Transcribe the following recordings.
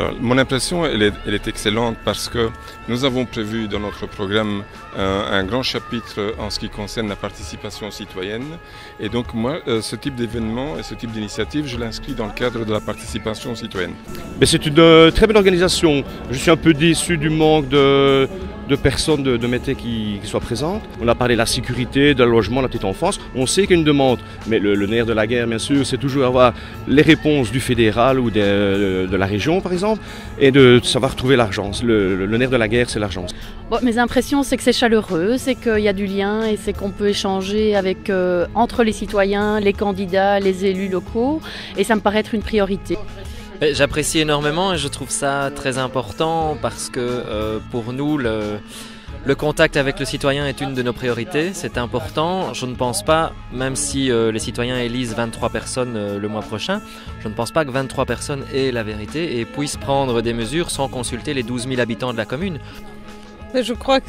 Alors, mon impression, elle est excellente parce que nous avons prévu dans notre programme un grand chapitre en ce qui concerne la participation citoyenne. Et donc moi, ce type d'événement et ce type d'initiative, je l'inscris dans le cadre de la participation citoyenne. Mais c'est une très belle organisation. Je suis un peu déçu du manque de personnes de métiers qui soient présentes. On a parlé de la sécurité, de logement, de la petite enfance. On sait qu'il y a une demande, mais le nerf de la guerre, bien sûr, c'est toujours avoir les réponses du fédéral ou de la région, par exemple, et de savoir trouver l'argent. Le nerf de la guerre, c'est l'argent. Bon, mes impressions, c'est que c'est chaleureux, c'est qu'il y a du lien et c'est qu'on peut échanger avec, entre les citoyens, les candidats, les élus locaux, et ça me paraît être une priorité. J'apprécie énormément et je trouve ça très important parce que pour nous, le contact avec le citoyen est une de nos priorités, c'est important. Je ne pense pas, même si les citoyens élisent 23 personnes le mois prochain, je ne pense pas que 23 personnes aient la vérité et puissent prendre des mesures sans consulter les 12 000 habitants de la commune. Je trouve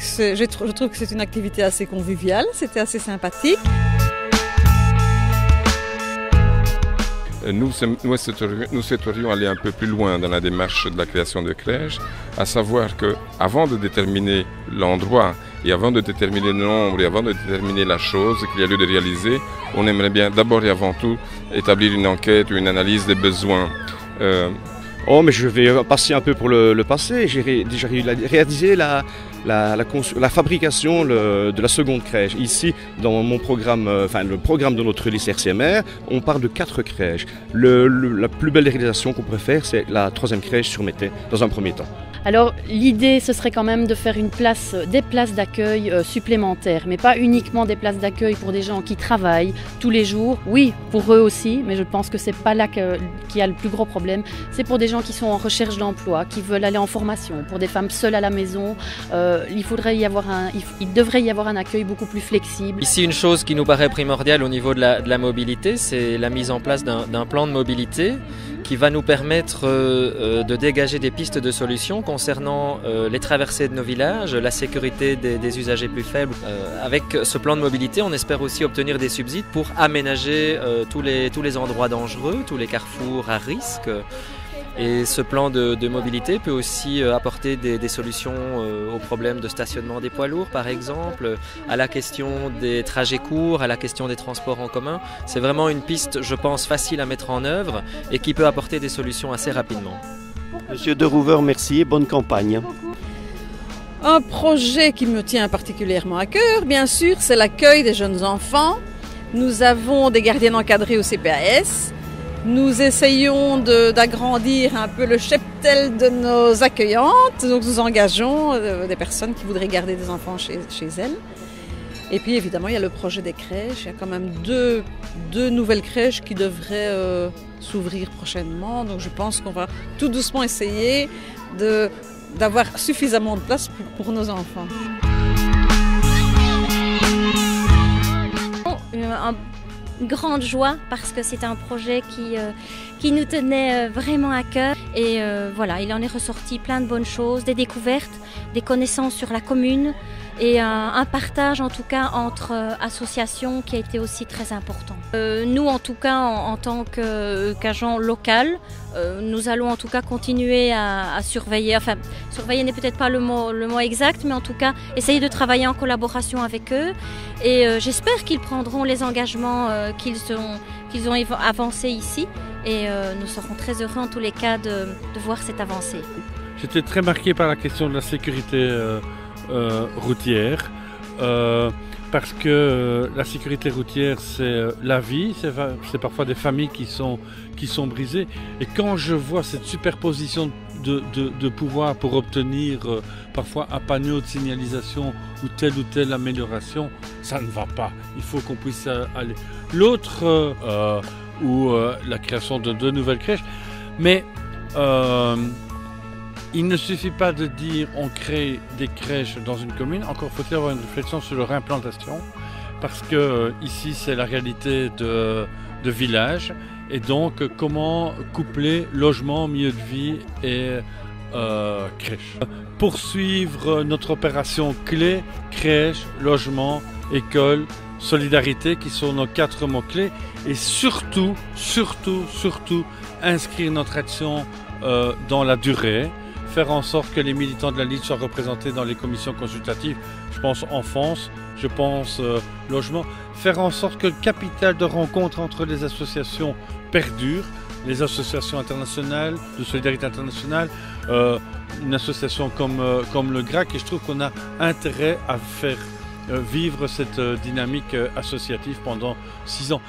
que c'est une activité assez conviviale, c'était assez sympathique. Nous souhaiterions aller un peu plus loin dans la démarche de la création de crèches, à savoir qu'avant de déterminer l'endroit et avant de déterminer le nombre et avant de déterminer la chose qu'il y a lieu de réaliser, on aimerait bien d'abord et avant tout établir une enquête ou une analyse des besoins. Oh, mais je vais passer un peu pour le passé. J'ai déjà réalisé la fabrication de la seconde crèche. Ici, dans mon programme, le programme de notre lycée RCMR, on parle de 4 crèches. La plus belle réalisation qu'on pourrait faire, c'est la 3e crèche sur Mété, dans un premier temps. Alors l'idée, ce serait quand même de faire des places d'accueil supplémentaires, mais pas uniquement des places d'accueil pour des gens qui travaillent tous les jours. Oui, pour eux aussi, mais je pense que c'est pas là qu'il y a le plus gros problème. C'est pour des gens qui sont en recherche d'emploi, qui veulent aller en formation, pour des femmes seules à la maison. Il devrait y avoir un accueil beaucoup plus flexible. Ici, une chose qui nous paraît primordiale au niveau de la mobilité, c'est la mise en place d'un plan de mobilité qui va nous permettre de dégager des pistes de solutions concernant les traversées de nos villages, la sécurité des usagers plus faibles. Avec ce plan de mobilité, on espère aussi obtenir des subsides pour aménager tous les endroits dangereux, tous les carrefours à risque. Et ce plan de mobilité peut aussi apporter des solutions aux problèmes de stationnement des poids lourds, par exemple, à la question des trajets courts, à la question des transports en commun. C'est vraiment une piste, je pense, facile à mettre en œuvre et qui peut apporter des solutions assez rapidement. Monsieur De Rouwer, merci et bonne campagne. Un projet qui me tient particulièrement à cœur, bien sûr, c'est l'accueil des jeunes enfants. Nous avons des gardiennes encadrées au CPAS. Nous essayons d'agrandir un peu le cheptel de nos accueillantes, donc nous engageons des personnes qui voudraient garder des enfants chez elles. Et puis évidemment, il y a le projet des crèches. Il y a quand même deux nouvelles crèches qui devraient s'ouvrir prochainement. Donc je pense qu'on va tout doucement essayer d'avoir suffisamment de place pour nos enfants. Une grande joie parce que c'est un projet qui nous tenait vraiment à cœur et voilà, il en est ressorti plein de bonnes choses, des découvertes, des connaissances sur la commune et un partage en tout cas entre associations qui a été aussi très important. Nous en tout cas en tant qu'agent local, nous allons en tout cas continuer à surveiller, enfin surveiller n'est peut-être pas le mot exact, mais en tout cas essayer de travailler en collaboration avec eux et j'espère qu'ils prendront les engagements qu'ils ont avancés ici et nous serons très heureux en tous les cas de voir cette avancée. J'étais très marqué par la question de la sécurité routière parce que la sécurité routière c'est la vie, c'est parfois des familles qui sont brisées et quand je vois cette superposition de pouvoir pour obtenir parfois un panneau de signalisation ou telle amélioration, ça ne va pas, il faut qu'on puisse aller. L'autre ou la création de 2 nouvelles crèches, mais il ne suffit pas de dire on crée des crèches dans une commune, encore faut-il avoir une réflexion sur leur implantation, parce que ici c'est la réalité de village, et donc comment coupler logement, milieu de vie et crèche. Poursuivre notre opération clé, crèche, logement, école, solidarité, qui sont nos 4 mots-clés, et surtout, inscrire notre action dans la durée, faire en sorte que les militants de la Ligue soient représentés dans les commissions consultatives, je pense enfance, je pense logement, faire en sorte que le capital de rencontre entre les associations perdure, les associations internationales, de solidarité internationale, une association comme le GRAC, et je trouve qu'on a intérêt à faire vivre cette dynamique associative pendant 6 ans.